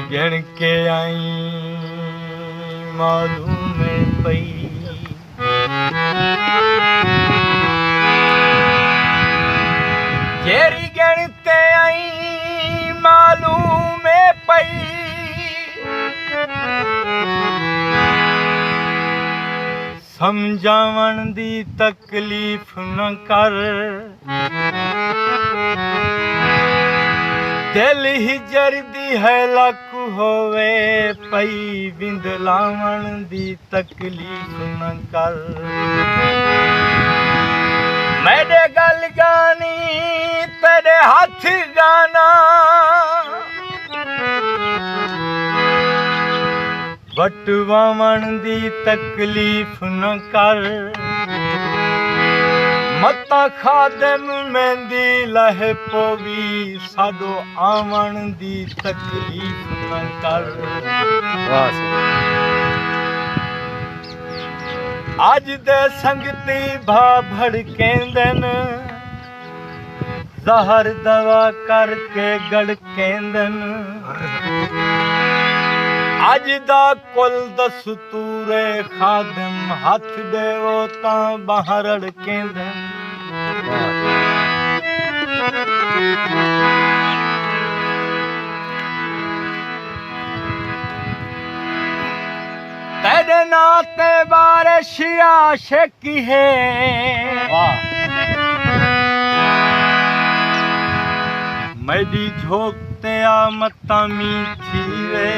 गिण के आई मालूम पई जेरी गिणते आई मालूम पई समझावण दी तकलीफ न कर दिल ही जरदी है लक होवे पई बिंद लावण दी तकलीफ न कर मेरे गल गानी तेरे हाथ गाना बटवावण दी तकलीफ न कर मता खादम मेंदी लह पोवी सादो आवण दी तकलीफ न कर आज दे संगती भा भड़केंदन जहर दवा करके गड़केंदन आज दा कुल दस्तूरे खादम हाथ देवो ता बाहर अड़केंदन तेरे नाते बारिश आशिकी है मेरी झोंकते आ मता मीठी वे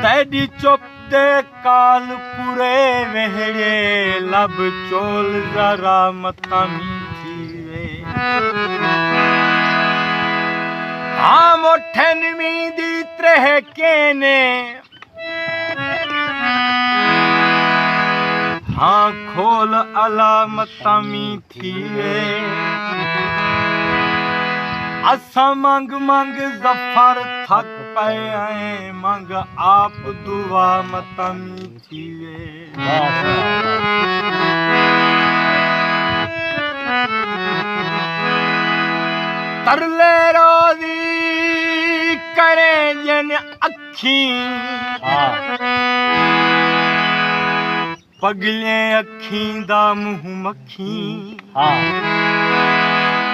तेरी चुप दे काल पूरे वेहड़े लब चोल जरा मता मीठी वे हाँ मोठन मीदी त्रेह केने हाँ खोल अला मता मीठी वे असा मंग मंग जफर थक पे आए मंग आप दुआ मता मीठी वे तरले रोजी करे जन अखी पगले अखी दा मुँह मखी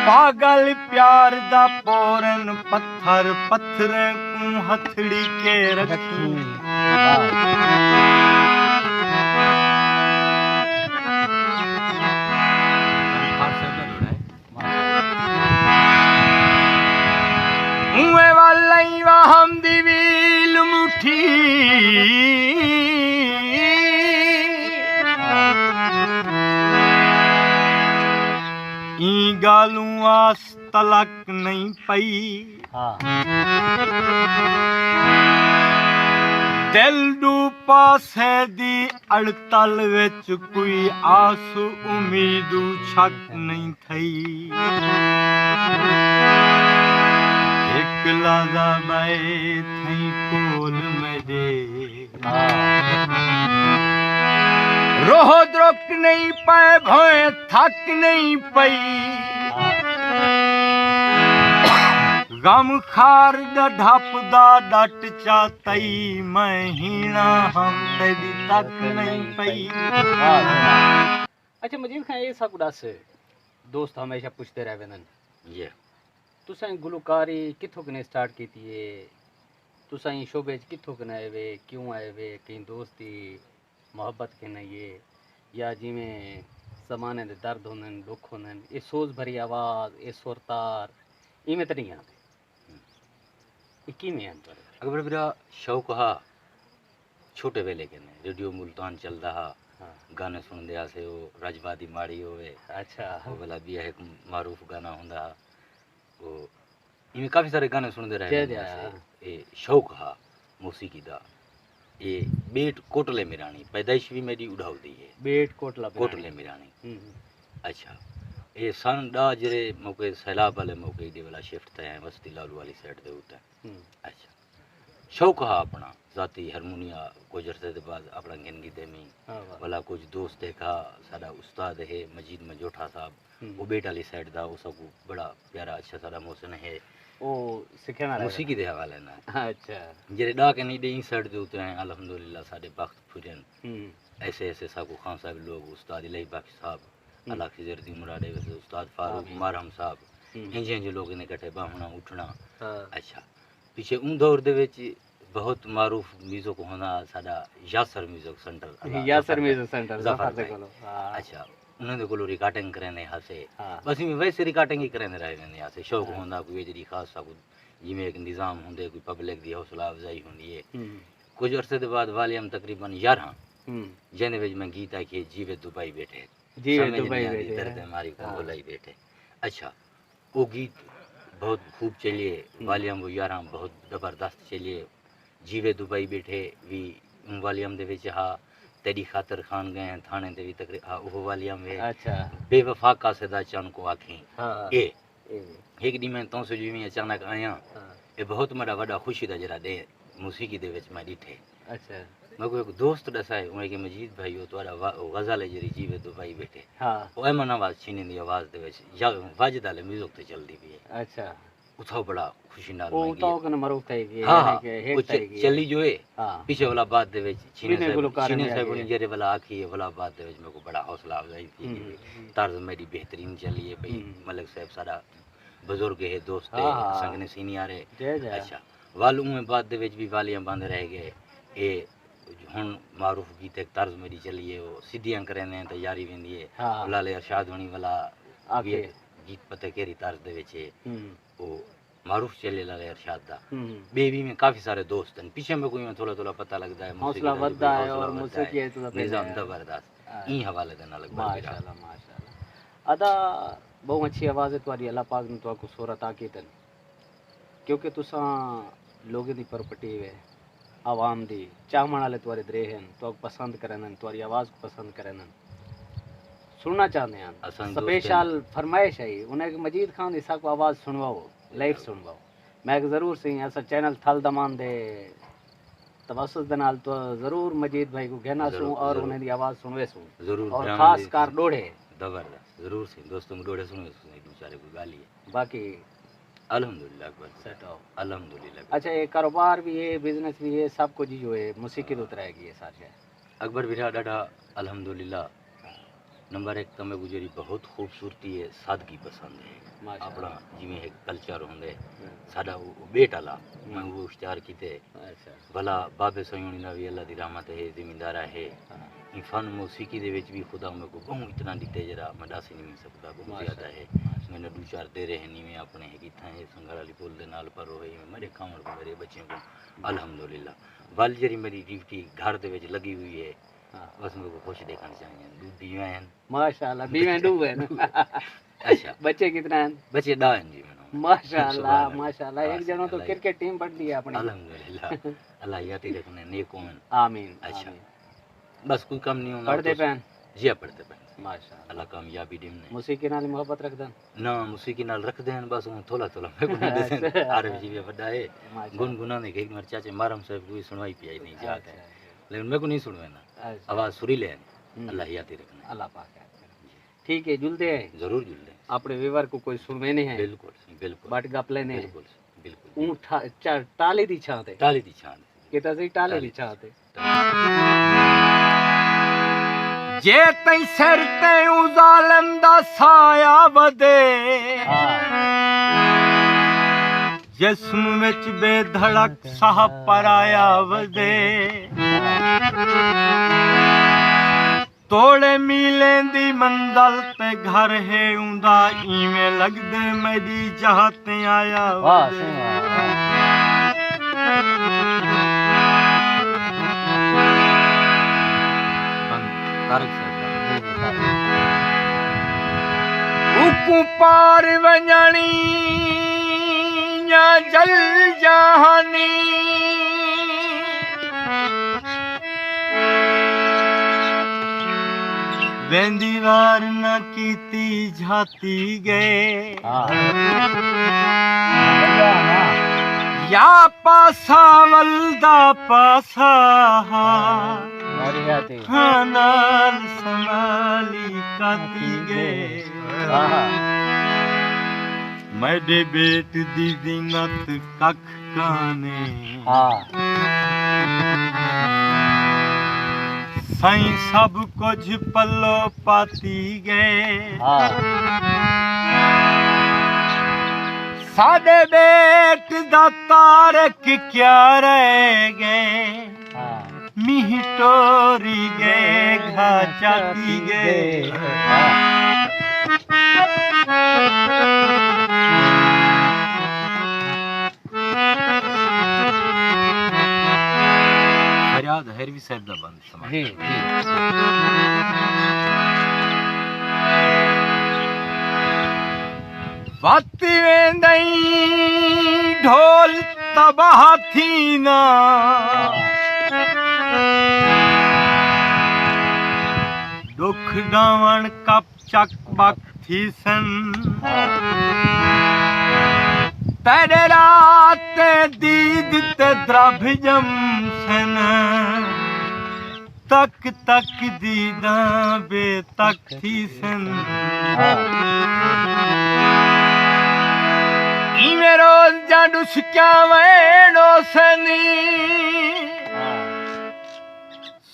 पागल प्यार दा पोरन पत्थर पत्थर को हथड़ी के रखी उए वालाई हम दिवील मुठी ई गालू आस तलक नहीं पई दिल डू पासे दी अड़तल विच कोई आस उम्मीदू छक नहीं थई एक लादा बाए थई कोल मेरे रोह द्रोक नहीं पाए भोए थक नहीं पई गम खार ढप दा डट चातई मैं हीना हम तेरी तक नहीं पई। अच्छा मजीद खां ये सा कुड़ा से दोस्त हमेशा पूछते रहे वेनन ये तुसां गुलकारी किथों कने स्टार्ट की थी तुसां शोबे किथों कने आए वे क्यों आए वे कहीं दोस्ती मोहब्बत के न ये या जिमें समाने दे दर्द होनन दुख होनन ये सोच भरी आवाज ये सुरतार इमें तो नहीं आते इक्की में अंतर अकबर मेरा शौक हा छोटे वेले के ने रेडियो मुल्तान चल रहा गाने सुन दिया से वो रजवादी माड़ी होवे अच्छा वो वाला भी एक मारूफ गाना हुंदा वो इनमें काफी सारे गाने सुन दे रहे हैं ये शौक हा मौसीकी दा ये बेट कोटले मिरानी पैदाइश भी मेरी उड़ाव दी है बेट कोटले मिरानी अच्छा ये सन डा जरे मौके सैलाब वाले मौके दे वाला शिफ्ट थे हैं बस्ती लालू वाली साइड दे उते अच्छा शौक हा अपना जाती हारमोनिया कुछ अरसे के बाद अपना गिनगी दे में वाला कुछ दोस्त देखा साडा उस्ताद है मजीद मजोठा साहब वो बेट वाली साइड दा वो सब बड़ा प्यारा अच्छा सारा मौसम है ओ सिखना रहे मौसीकी दे हवाले नाल अच्छा जेरे डा के नहीं डी साइड दे उते हैं अल्हम्दुलिल्लाह साडे वक्त फुरन ऐसे ऐसे साकू खान साहब लोग उस्ताद इलाही बख्श साहब अल्लाह की जर्दी मुरादे वैसे उस्ताद फारूक मारहम साहब इंजे इंजे लोग ने इकट्ठे बाहना उठना अच्छा पीछे उन दौर दे विच बहुत मारूफ म्यूजिक होना साडा Yasir music centre Yasir music centre Zafar दे भाई। कोलो अच्छा उन्होंने कोलो रिकॉर्डिंग करने हासे हाँ। बस में वैसे रिकॉर्डिंग ही करने रहे वेंदे हासे शौक होंदा कोई जड़ी खास सा जिमें एक निजाम होंदे कोई पब्लिक दी हौसला अफजाई होंदी है कुछ अरसे के बाद वालियम तकरीबन 11 जेने विच में गीत आके जीवे दुबई बैठे जीवे समझ दुबई नहीं आती, बैठे, दर्द हाँ। हमारी को बोलाई बैठे अच्छा वो गीत बहुत खूब चलिए वालियम वो 11 बहुत जबरदस्त चलिए जीवे दुबई बैठे भी उन वालियम दे विच हा तेरी खातर खान गए हैं थाने दे भी तकरीब हा वो वालियम है अच्छा बेवफा का सदा चन को आखें हाँ ए एक दी मैं तो से जिवें अचानक आया ये बहुत बड़ा बड़ा खुशी दा जरा दे मौसीकी दे विच मैं डिठे अच्छा मैं को एक दोस्त दसाए उन्हें कि मजीद भाई वो तोड़ा गजल है जरी जीवे दुबई बैठे हाँ वो एमन आवाज छीने दी आवाज दे विच या वाजिद वाले म्यूजिक ते चलदी भी है अच्छा उठाओ बड़ा खुशी नाल ओ मैं तो कन मरूफ थे कि हाँ यानी कि हेट थे कि चली जो है हाँ पीछे वाला बात दे विच बिने छीने गुलकार में साहब आ ने गए। जरे वाला आखी है वाला बात दे विच मेरे को बड़ा हौसला अफजाई थी तर्ज मेरी बेहतरीन चली है भाई मलिक साहब सारा बुजुर्ग है दोस्त है हाँ, हाँ। संगने सीनियर है जय जय अच्छा वालू में बात दे विच भी वालियां बंद रह गए ए हुन मारूफ गीत एक तर्ज मेरी चली है वो सीधियां करने तैयारी वेंदी है हाँ। लाले अरशाद वणी वाला आके। गीत पता केरी तर्ज दे विच है हम्म वो मारूफ चले लाले अरशाद दा हम्म बेबी में काफी सारे दोस्त हैं पीछे में कोई थोड़ा थोड़ा पता लगता है हौसला मौसीकी दा वधदा है हौसला और वधदा मौसीकी है तो पहले निजाम है। जबरदस्त हाँ। ई हवाले दे नाल माशाल्लाह माशाल्लाह अदा बहुत अच्छी आवाज़ है तुम्हारी अल्लाह पाक ने तुमको सूरत आकी तन क्योंकि तुसा लोगों की प्रॉपर्टी है आवाम दी चाहण वाले तुम्हारे दरे हैं तो पसंद करन तुम्हारी आवाज़ को पसंद करन सुनना चाहते हैं असां स्पेशल फरमाइश है उन्हें मजीद खान इसा को आवाज़ सुनवाओ लाइव सुनवाओ मैं ज़रूर सी ऐसा चैनल थल दमान दे तवसुस दे नाल तो ज़रूर मजीद भाई को कहना सूं और जरूर। उन्हें दी आवाज़ सुनवे सूं जरूर और ब्राह्मण खास दी- कार डोढ़े जबरदस्त जरूर सी दोस्तों को डोड़े सुनो बेचारे को गाली है बाकी अल्हम्दुलिल्लाह अकबर सेट हो अल्हम्दुलिल्लाह अच्छा ये कारोबार भी है बिजनेस भी है सब कुछ जो है मौसीकी तो रहेगी ये सारी है अकबर बिरा डाढ़ा अल्हम्दुलिल्लाह नंबर एक तो मैं गुजरी बहुत खूबसूरती है सादगी पसंद है अपना जिमें एक कल्चर होंदे साडा वो बेट आला मैं वो इश्तिहार कीते अच्छा भला बाबे सयूनी ना भी अल्लाह दी रहमत है जिम्मेदार है इन फन मौसीकी दे विच भी खुदा मेरे को बहुत इतना दिते जरा मैं दस नहीं सकता बहुत ज्यादा है मैंने दो चार दे रहे नहीं मैं अपने है किथा है संघार वाली पुल दे नाल पर रोए मेरे कामर को मेरे बच्चों को अल्हम्दुलिल्लाह वाल जरी मेरी ड्यूटी घर दे विच लगी हुई है बस मेरे को खुश देखना चाहिए दूध दिए हैं माशाल्लाह बीवें डूबे ना अच्छा बच्चे कितना हैं बच्चे डा हैं जी मैंने माशाल्लाह माशाल्लाह एक जनो तो क्रिकेट टीम बढ़ दी है अपनी अल्हम्दुलिल्लाह अल्लाह याती रखने नेक हों आमीन अच्छा आमीन। बस कोई कम नहीं होना पढ़ते पैन जी पढ़ते पैन माशाल्लाह अल्लाह कामयाबी देने मौसीकी नाल मोहब्बत रखदन ना मौसीकी नाल रख देन बस वो थोड़ा थोड़ा मैं को दे आरफ जी भी बड़ा है गुनगुना ने एक बार चाचे मारम साहब कोई सुनवाई पियाई नहीं जाता है लेकिन मैं को नहीं सुनवे ना आवाज सुरीले है अल्लाह याती रखने अल्लाह पाक है ठीक है जुलते हैं जरूर जुल दे अपने व्यवहार को कोई सुनवे नहीं है बिल्कुल बिल्कुल बट गपले ने बिल्कुल बिल्कुल ऊंट टाले दी छाते टाली दी छान किता से टाले दी छाते जे तई सिर ते ज़ालिम दा साया वदे जिस्म विच बेधड़क साह पराया वदे तोड़े मीलें दी मंज़ल ते घर है उंदा इवें लगदे मेरी जहाँ ते आया वाह वदे सही वाह तारक साहब उकू पार वञणी या जल जहानी वेंदी वार न कीती जाती गए या पासा वलदा पासा खानाल संभाली काती गए मेरे बेट दी जीनत कख काने साईं सब कुछ पल्लो पाती गए साडे बेट दा तारक क्या रह गए मिह टोरी गए घा चाती गए फरियाद हैरवी साहब दा बंद समाज जी बाती वेंदई ढोल तबाह थी ना दुख डावण कप चक बक थी सन तेरे रात दीद ते द्रभजम सन तक तक दीदा बेतक थी सन इमे रोज जाडुस क्या वेणो सनी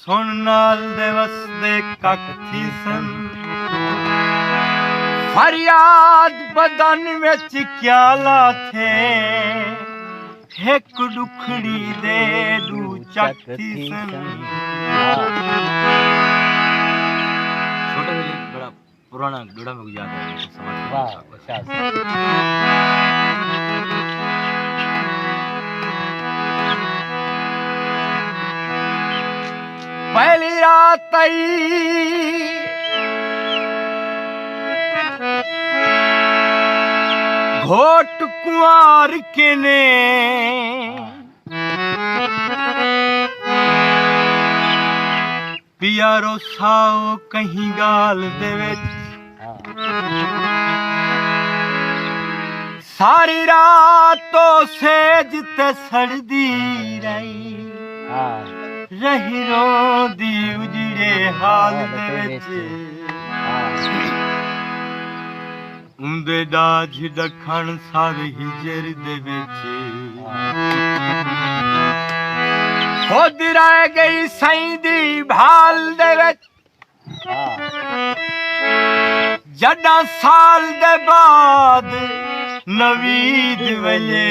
सुन नाल दिवस दे कक थी सन फरियाद बदन विच क्या लाथे एक दुखड़ी दे दू चक थी सन छोटे वेले बड़ा पुराना डोड़ा में याद है समाज वाह पहली रात आई घोट कुंवार के ने पियारो साओ कहीं गाल दे विच सारी रात तो सेज ते सड़दी रही रही रोंदी उजड़े हाल दे विच उंदे डाज दखण सार हिजर दे विच खुद रह गई साईं दी भाल दे विच जड़ा साल दे बाद नवीद वजे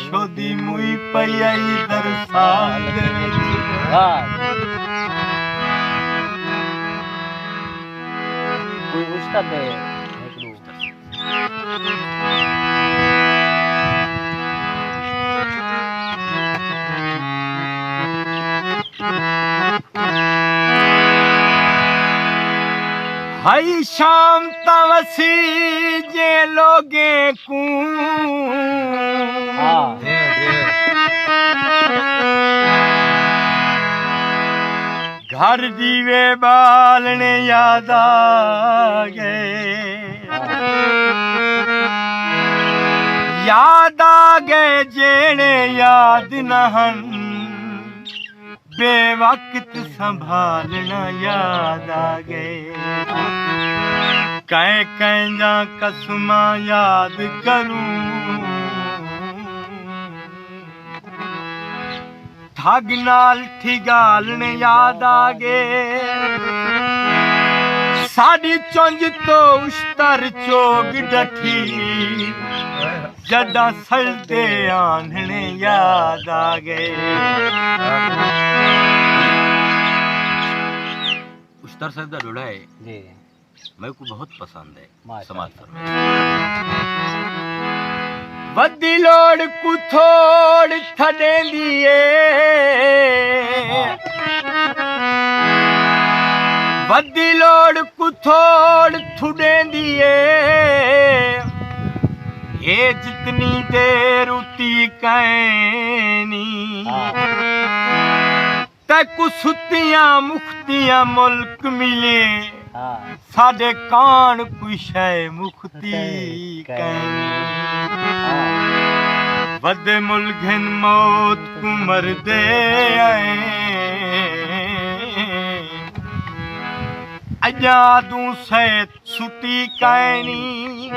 शोदी मुई पई आई दर साल दे विच कोई उस्ताद है हाई शाम तवसी जे लोगे कू घर दीवे बालने याद आ गए जेड़े याद नहन बेवक्त संभालना याद आ गए कहीं कहीं जा कसमा याद करूं ठग नाल ठिगालने याद आ गए साड़ी चुंझ तो उस्तर चोग डठी जड़ा सलदे आंधने याद आ गए उस्तर साहब दा डोड़ा है जी मेरे को बहुत पसंद है समाज पर वदी लोड़ को थोड़ थडे दिए वदी लोड़ को थोड़ थुडे दिए ये जितनी देर उती कैनी तक सुतियां मुक्तियां मुल्क मिले साडे कान कुछ है मुक्ति कैनी वदे मुल्घन मौत को मरदे आए अजादू सैत सुती कैनी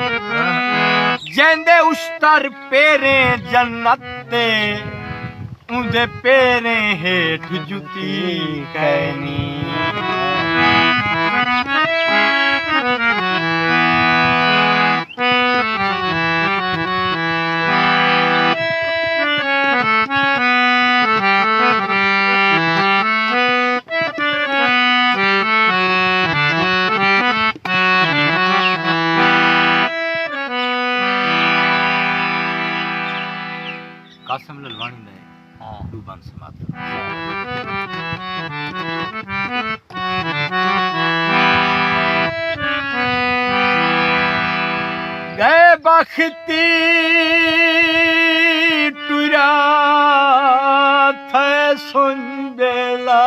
जेंदे उस्तर पेरे जन्नत ते उंदे पेरे हेठ जुती कैनी कासिम ललवानी ने दो बंद समाप्त गए बख्ती टुरा थे सुन बेला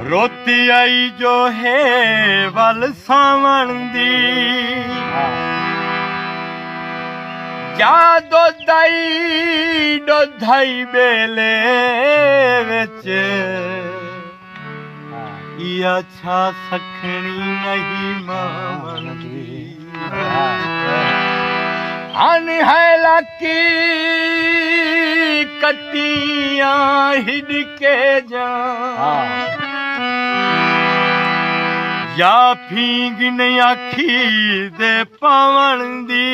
रोती आई जो है वल सावण दी जा दोधाई बेले विच या छा सखणी नहीं मावंदी हन है लकी कटियां हिडके जा या फींग ने आखी दे पावण दी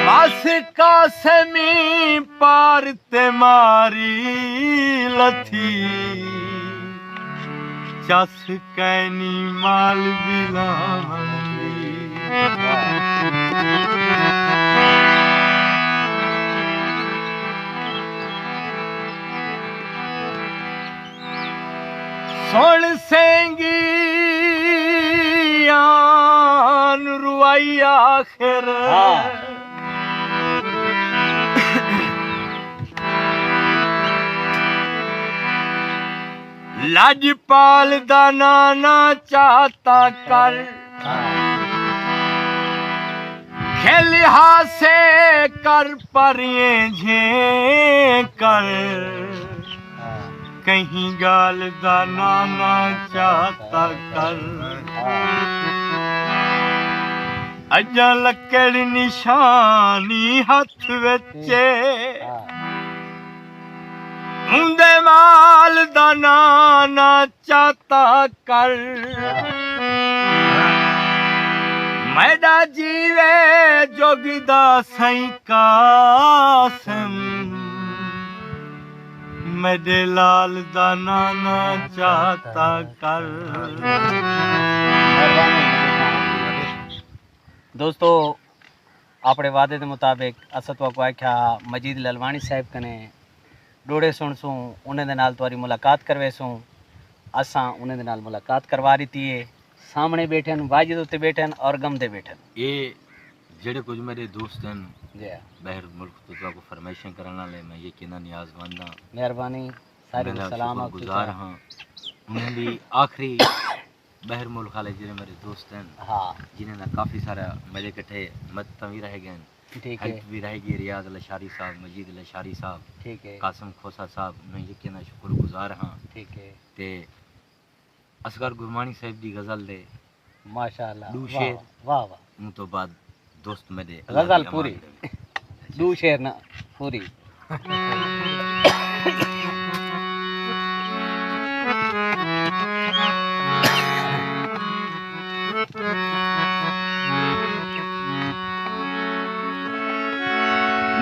बस कासमी पार ते मारी लथी चस कैनी माल बिलावंदी सुन सेंगी आन रुआई आखिर लाजपाल दा नाना चाहता कर खेल हासे कर परिए झे कर कहीं गाल दा नाना चाहता कर अजा लकड़ निशानी हथ विचे उंदे माल दा नाना चाहता कर मैडा जीवे जोगदा सई कासम मेरे लाल दा नाना चाहता कर। दोस्तों अपने वादे के मुताबिक असतवा को आख्या मजीद ललवानी साहब कने डोड़े सुन सूँ उन्हें दे नाल तुम्हारी मुलाकात करवे सूँ असा उन्हें दे नाल मुलाकात करवा रही थी सामने बैठे वाजिद उत्ते बैठे और गम दे बैठे ये जेड़े कुछ मेरे दोस्त हैं जी बाहर मुल्क तो को फरमाइशें करना ले मैं यकीन नियाज़मंद हां मेहरबानी सारी सलाम गुजार हां उन्हें भी आखिरी बाहर मुल्क वाले जेड़े मेरे दोस्त हैं हाँ जिन्हें ना काफ़ी सारा मेरे इकट्ठे मत भी रह गए ठीक है भी रहेगी रियाज लशारी साहब मजीद लशारी साहब ठीक है कासिम खोसा साहब मैं यकीन शुक्रगुजार हाँ ठीक है ते असगर गुरमानी साहब दी गज़ल दे माशाअल्लाह दो शेर वाह वाह उन तो बाद दोस्त मेरे गज़ल पूरी दो शेर ना पूरी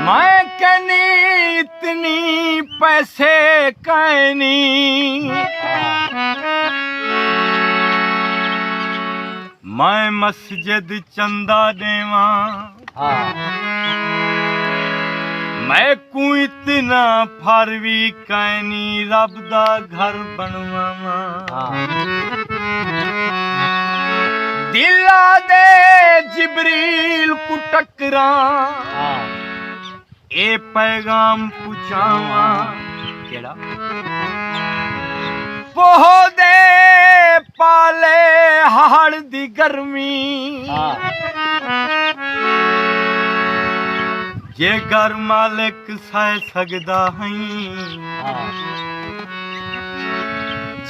मैं कहनी इतनी पैसे कहनी मैं मस्जिद चंदा देवा मैं को इतना फारवी कहनी रब दा घर बनवावा दिला दे जिब्रील को टकरा ए पैगाम पुछावा केड़ा पोह दे पाले हाड़ दी गर्मी जे घर मालिक सह सकदा हई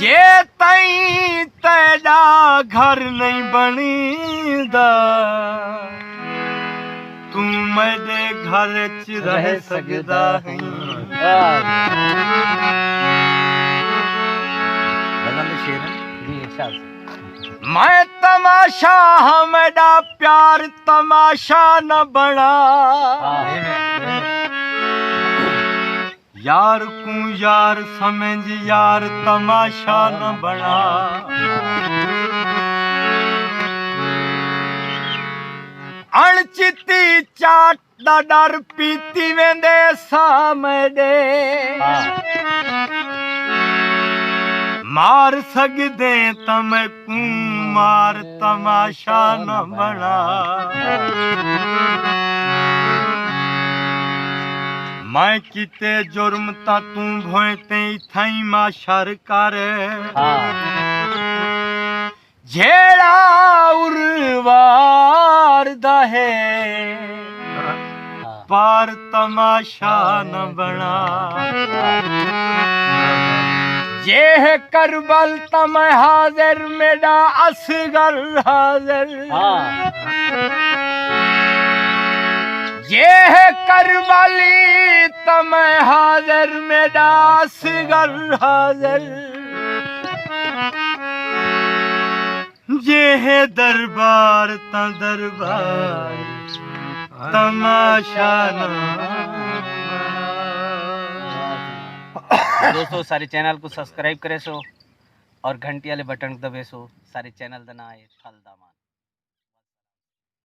जे तई तेरा घर नहीं बनीदा तू मेरे घर च रह सकदा है जी इरशाद से। मैं तमाशा हाँ मेरा प्यार तमाशा न बना यार को यार समझ यार तमाशा न बना अणचिती चाट दा डर पीती वेंदे सामने मार सकदे तम कू मार तमाशा न बना मैं किते जुर्म ता तू भोते थई माशर कर जेड़ा उर्वार दा है पार तमाशा न बना ये है करबल तम हाजिर मेरा असगर हाजिर ये है करबली तम हाजिर मेरा असगर हाजिर ये है दरबार ता दरबार तमाशा दोस्तों सारे चैनल को सब्सक्राइब करे सो और घंटी वाले बटन दबे सो सारे चैनल दा ना है फल दामान।